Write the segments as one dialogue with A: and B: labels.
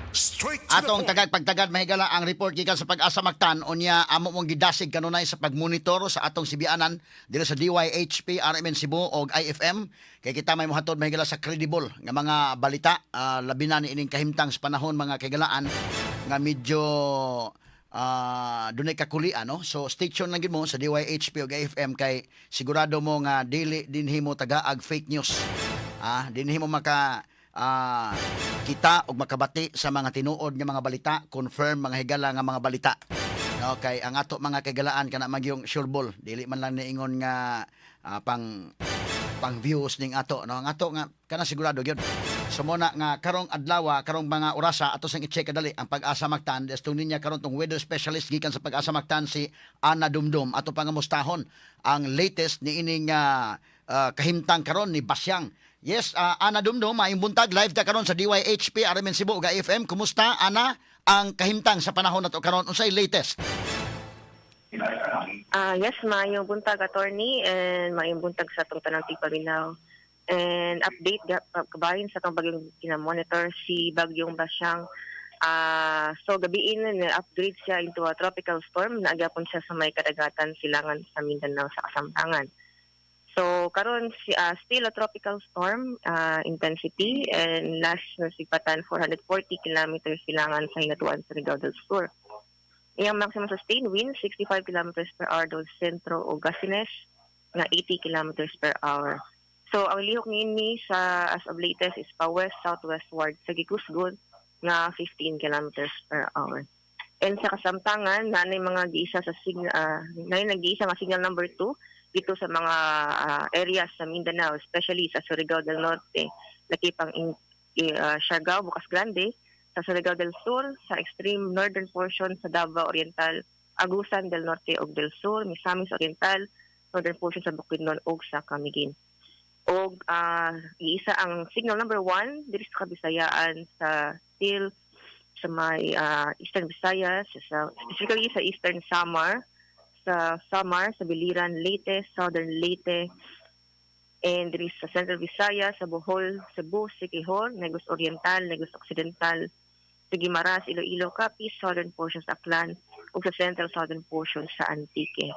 A: Straight to the
B: Atong
A: point.
B: tagad pagtagad mahigala ang report gikan sa pag-asa Mactan unya amo mong gidasig kanunay sa pagmonitor sa atong sibianan dili sa DYHP, RMN Cebu og IFM kay kita may mohatod mahigala sa credible nga mga balita labi na ni ining kahimtang sa panahon mga kagalaan nga medyo dunay kakulian no. So stay tuned lang gid mo sa DYHP ug IFM kay sigurado mo nga dili dinhi mo tagaag fake news. Dinhi mo maka kita og makabati sa mga tinuod nga mga balita, confirm mga higala nga mga balita. No, kay ang ato mga kagalaan kana magyong sureball, dili man lang niingon nga pang views ning ato no. Ang ato nga kana sigurado gyud. So muna nga karong adlaw, karong mga orasa ato sang i-check kadali ang Pag-asa Mactan. Destung ninya karon tong weather specialist gikan sa Pag-asa Mactan si Ana Dumdum ato pangamustahon ang latest ni ining kahimtang karon ni Basyang. Yes, Ana Dumdum, maayong buntag live ta karon sa DYHP RMN Cebu ug IFM. Kumusta Ana ang kahimtang sa panahon nato karon? Unsay latest?
C: Yes, maayong buntag attorney and maayong buntag sa atong tanang tigpaminaw. And update kabahin sa atong bagyong kinamonitor si Bagyong Basyang. So gabiin na upgrade siya into a tropical storm na agyapon siya sa may kadagatan silangan sa Mindanao sa Kasamtangan. So karon still a tropical storm intensity and last na sipatan 440 kilometers silangan sa hinatuan sa Rigao del Sur. Iyang maximum sustained wind 65 kilometers per hour daw sentro o Gasines na 80 kilometers per hour. So ang lihok niini sa as of latest is pa west southwestward sa Gikusgod na 15 kilometers per hour. And sa Kasamtangan na mga giisa sa signal nag-iisa nga signal number 2 dito sa mga areas sa Mindanao, especially sa Surigao del Norte, Lakipang Siargao, Bocas Grande, sa Surigao del Sur, sa extreme northern portion sa Davao Oriental, Agusan del Norte ug del Sur, Misamis Oriental, northern portion sa Bukidnon ug sa Camiguin. Og iisa ang signal number 1 diri sa Kabisayaan sa still sa may Eastern Visayas, specifically sa Eastern Samar, sa Biliran, Leyte, Southern Leyte, and there is sa Central Visayas, sa Bohol, Cebu, Siquijor, Negros Oriental, Negros Occidental, sa Guimaras, Iloilo, Capiz, Southern portions sa Aklan, ug sa Central Southern portions sa Antique.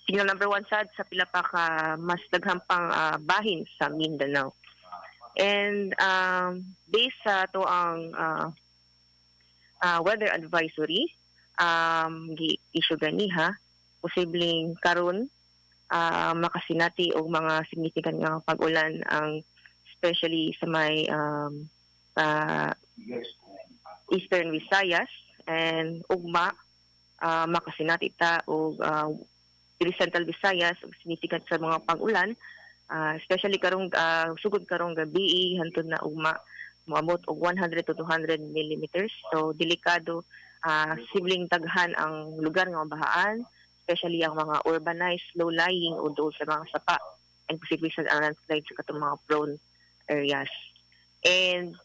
C: Signal number 1 sad sa pila pa ka mas daghang pang bahin sa Mindanao. And based sa to ang weather advisory, gi-issue ganiha, posibleng karon makasinati og mga significant nga pag-ulan ang especially sa may Eastern Visayas and ugma makasinati ta og Central Visayas og significant sa mga pag-ulan especially karong sugod karong gabi hantod na ugma moabot og 100 to 200 millimeters. So delikado sibling daghan ang lugar nga mabahaan, especially ang mga urbanized, low-lying o doon sa mga sapa and posibleng sa landslide sa katong mga prone areas. And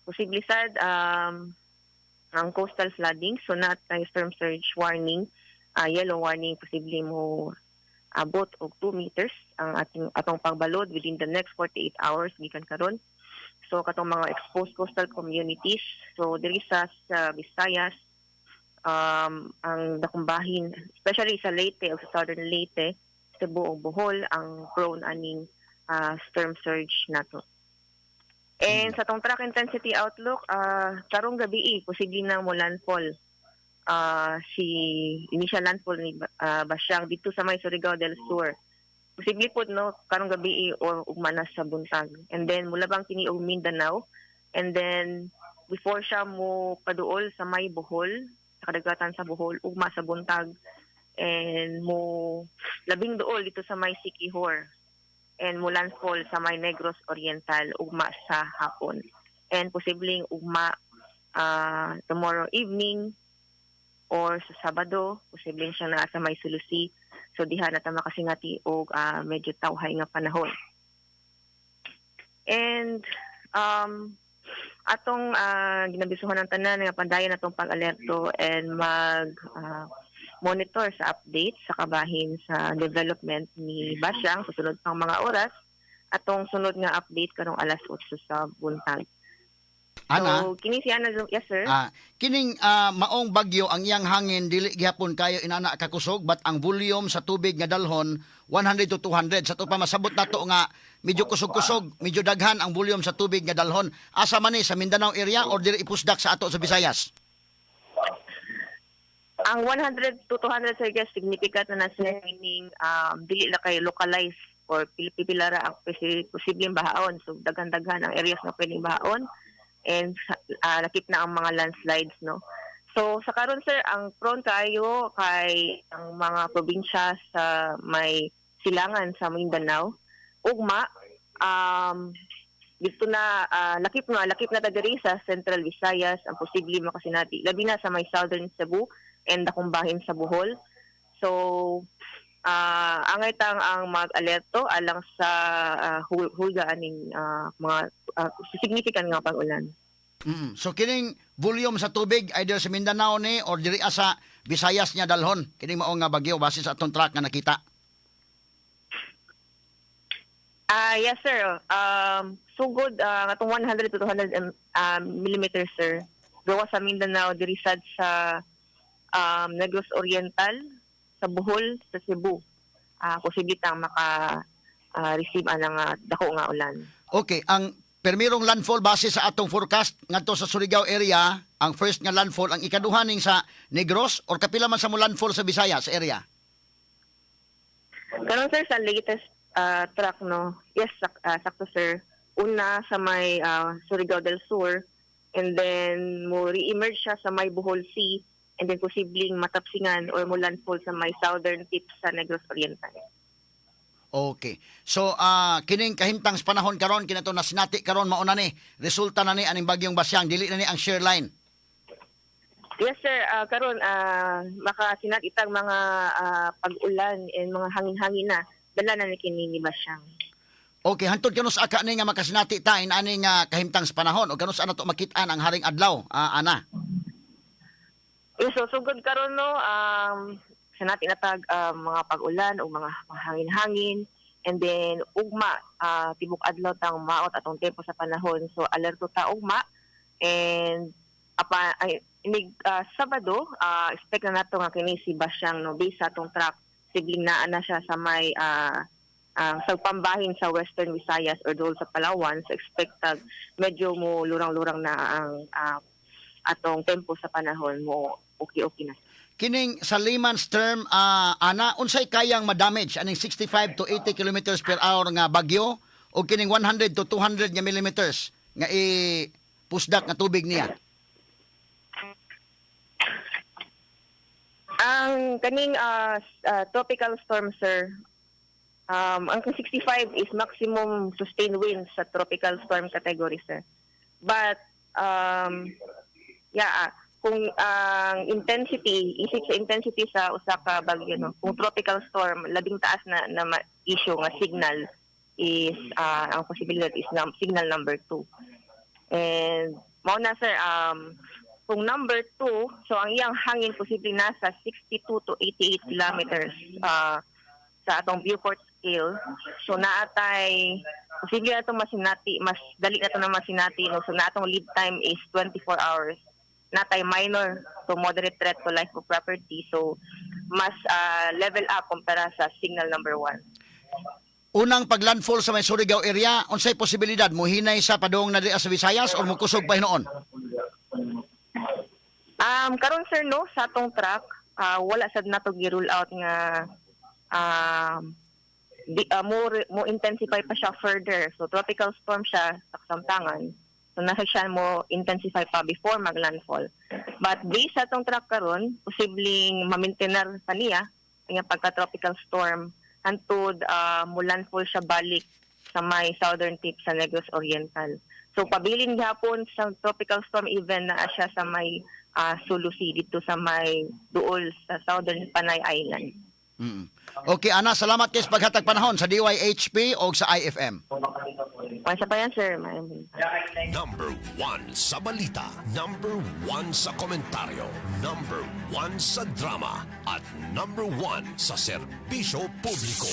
C: posibleng sad ang coastal flooding, so not storm surge warning, yellow warning, posibleng mo abot og 2 meters ang atong pagbalod within the next 48 hours gikan karon. So katong mga exposed coastal communities, so diri sa Visayas, ang dakumbahin, especially sa Leyte o sa Southern Leyte, Cebu o Bohol, ang prone aning storm surge nato. And sa tong track intensity outlook, karong gabi posible na mo landfall si initial landfall ni Basyang dito sa may Surigao del Sur. Posible po no karong gabi o ugmanas sa buntag. And then mula bang kini og Mindanao, and then before siya mo paduol sa may Bohol, kadagatan sa Bohol, ugma sa buntag, and mo labing duol dito sa may Siquijor, and mo landfall sa may Negros Oriental, ugma sa hapon. And posibleng ugma tomorrow evening or sa Sabado, posibleng siya na sa may Sulusi. So diha na ta makasingati og medyo tawhay nga panahon. And atong ginabisuhan ng tanan nga pandayon atong pag-alerto and monitor sa update sa kabahin sa development ni Basyang sa sunod pang mga oras. Atong sunod nga update karong alas 8 sa buntag.
B: Ana,
C: So, kini si Ana, yes sir.
B: kining maong bagyo ang iyang hangin dili gihapon kayo inana kakusog but ang volume sa tubig nga dalhon 100 to 200 sa to pa masabot nato nga medyo kusog-kusog, medyo daghan ang volume sa tubig nga dalhon. Asa man ni sa Mindanao area or dili ipusdak sa ato sa Visayas?
C: Ang 100 to 200 sir, yes, significant na sir, meaning dili na kay localize or pipilara ang posibleng bahaon. So, daghan-daghan ang areas na pwedeng bahaon and nakip na ang mga landslides, no. So sa karon sir, ang prone kayo kay ang mga probinsya sa may silangan sa Mindanao, ugma dito na lakip na ta diri sa Central Visayas ang posible makasinati, labi na sa may Southern Cebu and akong bahin sa Bohol. So angay tang ang mag-alerto alang sa hulga aning mga significant nga pag-ulan.
B: So kining volume sa tubig either sa Mindanao ni or diri sa Visayas niya dalhon kining mao nga bagyo base sa atong track nga nakita.
C: Yes sir. Sugod atong 100 to 200 millimeters sir. Gawa sa Mindanao diri sad sa Negros Oriental, sa Bohol, sa Cebu. Posible tang maka-receive anang dako nga ulan. Okay,
B: ang permirong landfall base sa atong forecast ngadto sa Surigao area, ang first nga landfall ang ikaduha ning sa Negros or kapila man sa mo landfall sa Visayas area?
C: Karon sir sa latest track no. Yes, sakto sir. Una sa may Surigao del Sur and then mo re-emerge siya sa may Bohol Sea and then posibleng matapsingan or mo landfall sa may southern tip sa Negros Oriental.
B: Okay. So kining kahimtang sa panahon karon kinato na sinati karon mao na ni resulta na ni aning bagyong Basyang dili na ni ang shear line.
C: Yes sir, karon makasinat itang mga pag-ulan and mga hangin-hangin na dala na ni kini ni Basyang.
B: Okay, hantod kanus aka ni nga makasinati ta aning kahimtang sa panahon o kanus ana to makit-an ang haring adlaw ana.
C: Yes, so sugod karon no sinati na tag mga pag-ulan o mga hangin-hangin and then ugma tibok adlaw tang maot atong tempo sa panahon. So alerto ta ugma and Sabado expect na nato nga kini si Basyang no based sa atong track sibling naa na siya sa may sa pambahin sa Western Visayas or doon sa Palawan. So expect medyo mo lurang-lurang na ang atong tempo sa panahon mo okay na.
B: Kining sa layman's term, ana, unsay kayang ma-damage? Aning 65 to 80 kilometers per hour nga bagyo? O kining 100 to 200 nga millimeters nga pusdak nga tubig niya?
C: Ang kaning tropical storm, sir, ang 65 is maximum sustained winds sa tropical storm category, sir. But, kung ang isip sa intensity sa usa ka bagyo no, kung tropical storm labing taas na issue nga signal is ang posibilidad is signal number 2. And mao na sir kung number 2, so ang iyang hangin posibleng nasa 62 to 88 kilometers sa atong Beaufort scale. So naatay posible atong masinati, mas dali na to na masinati no, so natong lead time is 24 hours. Natay minor to moderate threat to life or property. So, mas level up kumpara sa signal number 1.
B: Unang paglandfall sa may Surigao area, unsay posibilidad? Muhinay sa padong na di sa Visayas o mukusog pa hinoon?
C: Karon sir, no, sa atong track, wala sad nato gi-rule out nga mo intensify pa siya further. So, tropical storm siya sa kasamtangan. So nasa siya mo intensify pa before maglandfall. But based sa itong track karon, posibleng ma-maintainer pa niya ang pagka-tropical storm hantod mo landfall siya balik sa may southern tip sa Negros Oriental. So pabilin gihapon sa tropical storm even na siya sa may Sulu Sea dito sa may duol sa southern Panay Island.
B: Okay, Ana, salamat kay paghatag panahon sa DYHP o sa IFM.
C: Sa pa yan, sir.
A: Number 1 sa balita, number 1 sa komentaryo, number 1 sa drama, at number 1 sa serbisyo publiko.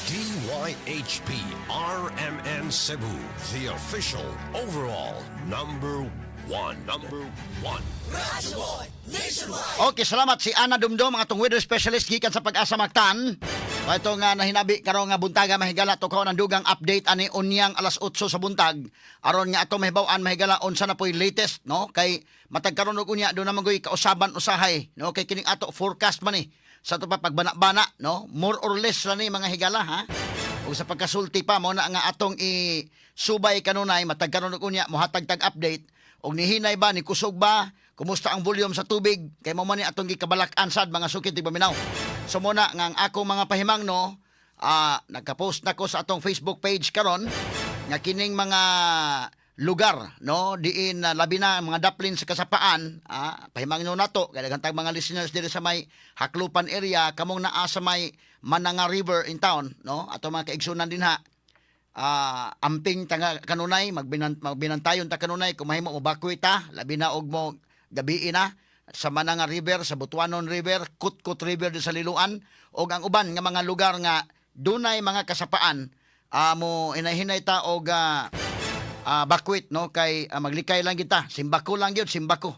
A: DYHP RMN Cebu, the official overall number 1. Number one.
B: Okay, salamat si Ana Dumdum, mga tong weather specialist gikan sa Pag-asa Mactan. Ito nga nahinabi karon nga buntaga mahigala to ko ng dugang update ani unyang alas 8 sa buntag. Aron nga ato mahibaw-an mahigala unsa na po'y latest, no? Kay matag karon og unya do na magoy kausaban usahay, no? Kay kining ato forecast man ni sa to pa pagbana-bana, no? More or less ra ni mga higala, ha? Ug sa pagkasulti pa mo na nga atong i-subay kanunay matag karon og unya mohatag tag update og nihinay ba ni kusog ba kumusta ang volume sa tubig kay mo man ni atong gikabalak-an sad mga sukit ti paminaw. So muna nga ang akong mga pahimangno nagka-post na ko sa atong Facebook page karon nga kining mga lugar, no, diin labi na mga daplin sa kasapaan, pahimangno nato kay daghang mga listeners diri sa may Haklupan area kamong naa sa may Mananga River in town, no, ato mga kaigsunan dinha. Amping tanga kanunay magbinantayon ta kanunay kung mahimo mo bakwita labi na og mo gabi na sa Mananga River, sa Butuanon River, Kutkut River di sa Liloan og ang uban nga mga lugar nga dunay mga kasapaan mo inahinay ta og bakwit, no, kay maglikay lang kita simbako lang gyud simbako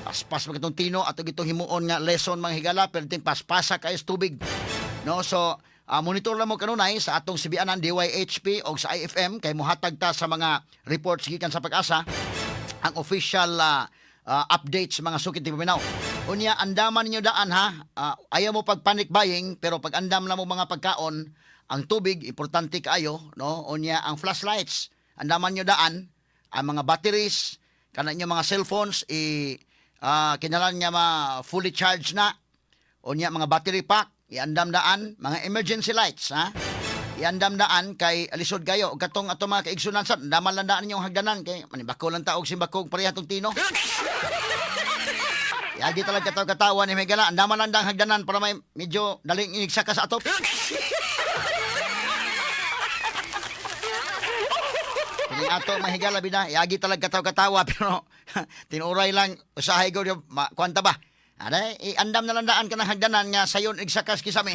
B: paspas magitong tino ato gitong himuon nga lesson mga higala pero ting paspasa kay tubig, no. So monitor lang mo kanunay sa atong sibianan DYHP o sa IFM kay mohatag ta sa mga reports gikan sa Pag-asa ang official updates mga sukit ti paminaw. Unya andaman ninyo daan, ha. Ayaw mo pag panic buying pero pag andam na mo mga pagkaon ang tubig importante kaayo, no. Unya ang flashlights andaman nyo daan, ang mga batteries kana inyo mga cellphones kinalan nga fully charged na. Unya mga battery pack iandam daan, mga emergency lights, ha. Iandam daan kay alisod kayo og katong ato mga kaigsunan sa daman lang daan ninyong hagdanan kay manibako lang ta og simbako pareha tong tino. Yagi talaga katawa ni Megala, andaman lang dang hagdanan para may medyo daling inigsa ka sa atop. Kini ato mahigala bida, yagi talaga katawa pero tinuray lang usahay go kwanta ba. Aday, andam na lang daan ka ng hagdanan nga sayon igsakas kisame.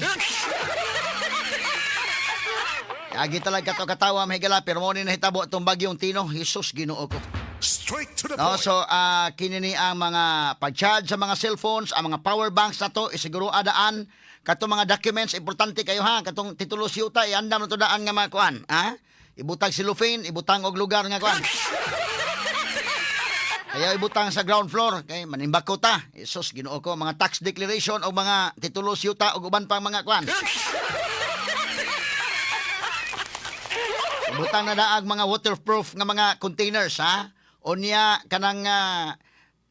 B: Yagi talaga katawa mahigala pero mo ni nahitabo itong bagyong Tino. Jesus, Ginoo ko.
A: Straight to the
B: No,
A: point.
B: so kinini ang mga pag-charge sa mga cellphones, ang mga power banks na to isiguro adaan katong mga documents importante kayo, ha. Katong titulo siyuta iandam na to daan nga mga kuan, ha. Ibutang cellophane, ibutang og lugar nga kuan. Kaya ibutang sa ground floor kay manimbako ta. Jesus, Ginoo ko, mga tax declaration o mga titulo siyuta o uban pang mga kuan. Ibutang na daag mga waterproof nga mga containers, ha. Unya kanang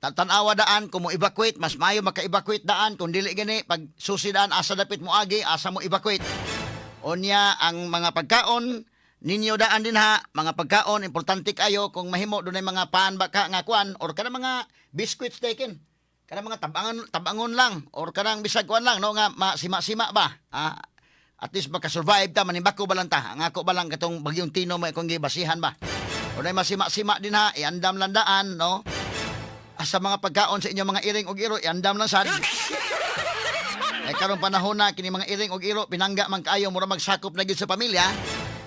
B: tanawa daan kung mo evacuate mas maayo maka-evacuate daan kung dili gani pag susidaan asa dapit mo agi asa mo evacuate. Unya ang mga pagkaon ninyo daan din, ha, mga pagkaon importante kayo kung mahimo dunay mga paan baka nga kuan or kanang mga biscuits taken. Kanang mga tabangon lang or kanang bisag kuan lang, no, nga sima-sima ba. At least maka-survive ta manimbako ba lang ta. Ang ako ba lang katong bagyong Tino may kung gibasihan ba. O na masima-sima din, ha, iandam lang daan, no. Sa mga pagkaon sa inyo mga iring og iro iandam lang sad. Ay karong panahon na kini mga iring og iro pinangga man kaayo mura magsakop na gyud sa pamilya.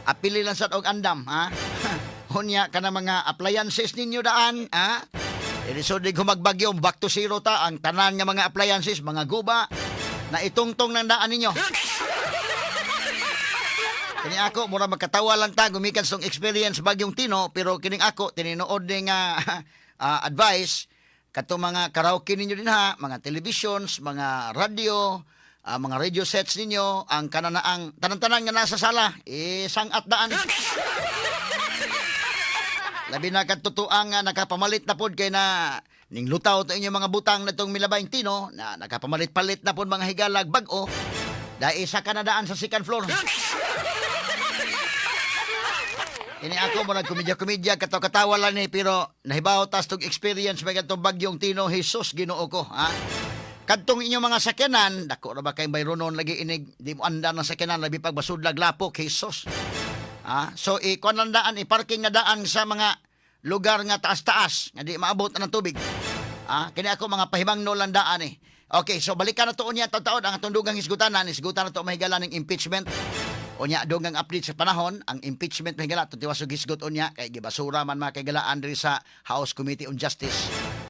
B: Apili lang sad og andam, ha. Unya kana mga appliances ninyo daan, ha. Ilisod dig humagbagyo back to zero ta ang tanan nga mga appliances, mga guba na itungtong nang daan ninyo. Kini ako mura magkatawa lang ta gumikan sa experience bagyong Tino pero kining ako tininood ni nga advice kato mga karaoke ninyo din, ha, mga televisions, mga radio, mga radio sets ninyo, ang kananaang tanan-tanan nga nasa sala sangat daan. Labi na katutuang nakapamalit na pod kay na ning lutaw to inyo mga butang na itong milabayng Tino na nakapamalit-palit na pod mga higalag bag-o dahil sa kanadaan sa second floor. Ini ako mo nagkomedya-komedya katawa lang ni pero nahibaw tas tong experience may katong bagyong Tino. Jesus, Ginoo ko, ha. Kadtong inyong mga sakyanan dako ra ba kay bayronon lagi inig di mo andar ng sakyanan labi pag basudlag lapok, Jesus. So kuan lang daan parking nga daan sa mga lugar nga taas-taas nga di maabot na ng tubig. Kini ako mga pahimangno lang daan Okay, so balikan na to unya taon ang atong dugang hisgutan na to mahigala ning impeachment. Unya dogang update sa panahon ang impeachment mahigala tutiwas og hisgot unya kay gibasura man mga kagalaan diri sa House Committee on Justice.